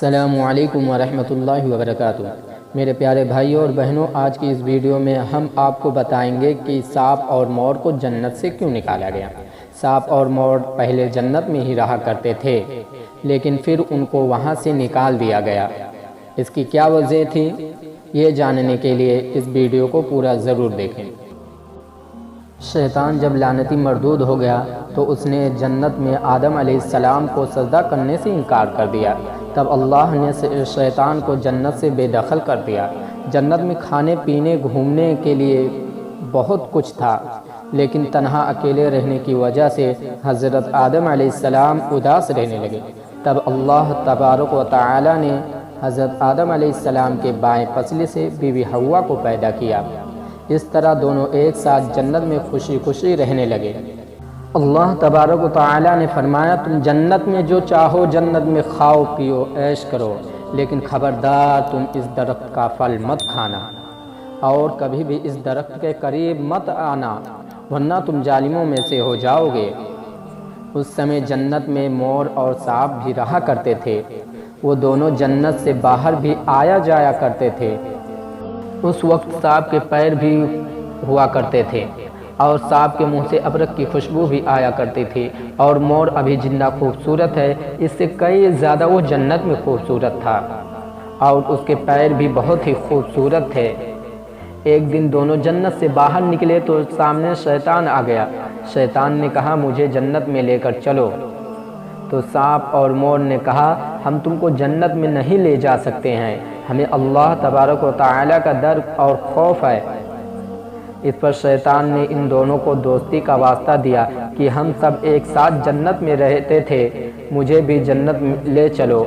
السلام علیکم ورحمۃ اللہ وبرکاتہ۔ میرے پیارے بھائیوں اور بہنوں، آج کی اس ویڈیو میں ہم آپ کو بتائیں گے کہ سانپ اور مور کو جنت سے کیوں نکالا گیا۔ سانپ اور مور پہلے جنت میں ہی رہا کرتے تھے، لیکن پھر ان کو وہاں سے نکال دیا گیا۔ اس کی کیا وجہ تھی، یہ جاننے کے لیے اس ویڈیو کو پورا ضرور دیکھیں۔ شیطان جب لعنتی مردود ہو گیا تو اس نے جنت میں آدم علیہ السلام کو سجدہ کرنے سے انکار کر دیا۔ تب اللہ نے شیطان کو جنت سے بے دخل کر دیا۔ جنت میں کھانے پینے گھومنے کے لیے بہت کچھ تھا، لیکن تنہا اکیلے رہنے کی وجہ سے حضرت آدم علیہ السلام اداس رہنے لگے۔ تب اللہ تبارک و تعالی نے حضرت آدم علیہ السلام کے بائیں پسلی سے بیوی حوا کو پیدا کیا۔ اس طرح دونوں ایک ساتھ جنت میں خوشی خوشی رہنے لگے۔ اللہ تبارک و تعالی نے فرمایا، تم جنت میں جو چاہو جنت میں کھاؤ پیو عیش کرو، لیکن خبردار تم اس درخت کا پھل مت کھانا اور کبھی بھی اس درخت کے قریب مت آنا، ورنہ تم ظالموں میں سے ہو جاؤ گے۔ اس سمے جنت میں مور اور سانپ بھی رہا کرتے تھے۔ وہ دونوں جنت سے باہر بھی آیا جایا کرتے تھے۔ اس وقت سانپ کے پیر بھی ہوا کرتے تھے اور سانپ کے منہ سے ابرک کی خوشبو بھی آیا کرتی تھی، اور مور ابھی جتنا خوبصورت ہے اس سے کئی زیادہ وہ جنت میں خوبصورت تھا، اور اس کے پیر بھی بہت ہی خوبصورت تھے۔ ایک دن دونوں جنت سے باہر نکلے تو سامنے شیطان آ گیا۔ شیطان نے کہا، مجھے جنت میں لے کر چلو۔ تو سانپ اور مور نے کہا، ہم تم کو جنت میں نہیں لے جا سکتے ہیں، ہمیں اللہ تبارک و تعالی کا ڈر اور خوف ہے۔ اس پر شیطان نے ان دونوں کو دوستی کا واسطہ دیا کہ ہم سب ایک ساتھ جنت میں رہتے تھے، مجھے بھی جنت میں لے چلو۔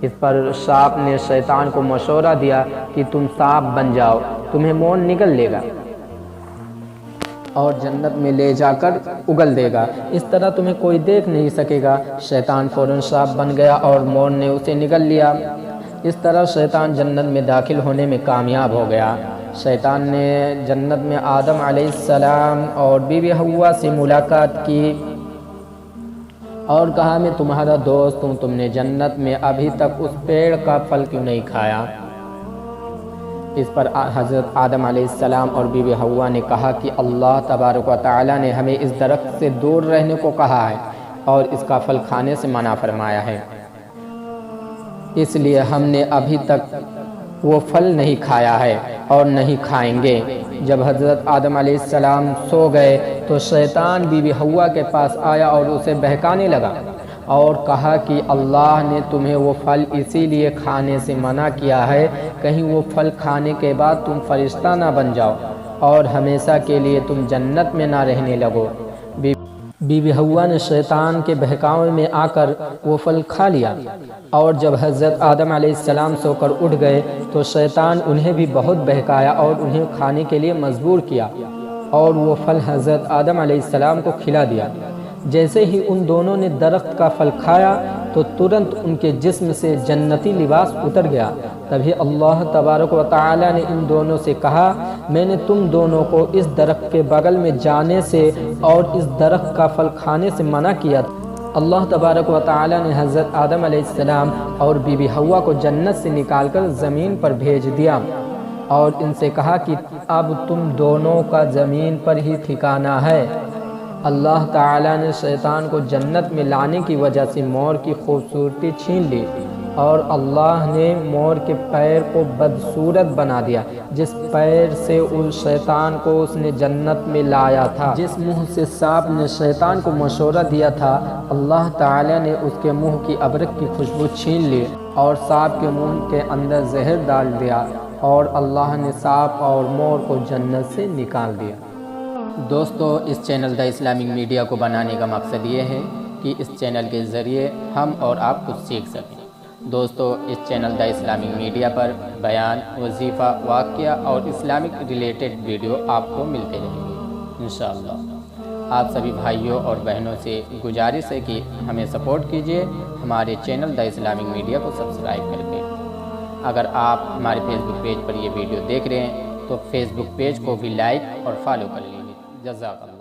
اس پر سانپ نے شیطان کو مشورہ دیا کہ تم سانپ بن جاؤ، تمہیں مور نگل لے گا اور جنت میں لے جا کر اگل دے گا، اس طرح تمہیں کوئی دیکھ نہیں سکے گا۔ شیطان فوراً سانپ بن گیا اور مور نے اسے نگل لیا۔ اس طرح شیطان جنت میں داخل ہونے میں کامیاب ہو گیا۔ شیطان نے جنت میں آدم علیہ السلام اور بیوی حوا سے ملاقات کی اور کہا، میں تمہارا دوست ہوں، تم نے جنت میں ابھی تک اس پیڑ کا پھل کیوں نہیں کھایا؟ اس پر حضرت آدم علیہ السلام اور بیوی حوا نے کہا کہ اللہ تبارک و تعالی نے ہمیں اس درخت سے دور رہنے کو کہا ہے اور اس کا پھل کھانے سے منع فرمایا ہے، اس لیے ہم نے ابھی تک وہ پھل نہیں کھایا ہے اور نہیں کھائیں گے۔ جب حضرت آدم علیہ السلام سو گئے تو شیطان بیوی حوا کے پاس آیا اور اسے بہکانے لگا اور کہا کہ اللہ نے تمہیں وہ پھل اسی لیے کھانے سے منع کیا ہے، کہیں وہ پھل کھانے کے بعد تم فرشتہ نہ بن جاؤ اور ہمیشہ کے لیے تم جنت میں نہ رہنے لگو۔ بیوی حوا نے شیطان کے بہکاوے میں آ کر وہ پھل کھا لیا، اور جب حضرت آدم علیہ السلام سو کر اٹھ گئے تو شیطان انہیں بھی بہت بہکایا اور انہیں کھانے کے لیے مجبور کیا، اور وہ پھل حضرت آدم علیہ السلام کو کھلا دیا۔ جیسے ہی ان دونوں نے درخت کا پھل کھایا تو ترنت ان کے جسم سے جنتی لباس اتر گیا۔ تبھی اللہ تبارک و تعالی نے ان دونوں سے کہا، میں نے تم دونوں کو اس درخت کے بغل میں جانے سے اور اس درخت کا پھل کھانے سے منع کیا تھا۔ اللہ تبارک و تعالی نے حضرت آدم علیہ السلام اور بیوی حوا کو جنت سے نکال کر زمین پر بھیج دیا اور ان سے کہا کہ اب تم دونوں کا زمین پر ہی ٹھکانہ ہے۔ اللہ تعالیٰ نے شیطان کو جنت میں لانے کی وجہ سے مور کی خوبصورتی چھین لی، اور اللہ نے مور کے پیر کو بدصورت بنا دیا، جس پیر سے اس شیطان کو اس نے جنت میں لایا تھا۔ جس منہ سے سانپ نے شیطان کو مشورہ دیا تھا، اللہ تعالیٰ نے اس کے منہ کی ابرک کی خوشبو چھین لی اور سانپ کے منہ کے اندر زہر ڈال دیا، اور اللہ نے سانپ اور مور کو جنت سے نکال دیا۔ دوستو، اس چینل دا اسلامک میڈیا کو بنانے کا مقصد یہ ہے کہ اس چینل کے ذریعے ہم اور آپ کچھ سیکھ سکیں۔ دوستو، اس چینل دا اسلامک میڈیا پر بیان، وظیفہ، واقعہ اور اسلامک ریلیٹڈ ویڈیو آپ کو ملتے رہیں گے انشاءاللہ۔ آپ سبھی بھائیوں اور بہنوں سے گزارش ہے کہ ہمیں سپورٹ کیجیے، ہمارے چینل دا اسلامک میڈیا کو سبسکرائب کر کے۔ اگر آپ ہمارے فیس بک پیج پر یہ ویڈیو دیکھ رہے ہیں تو فیس بک پیج کو بھی لائک اور فالو کر لیجیے۔ جزاک اللہ۔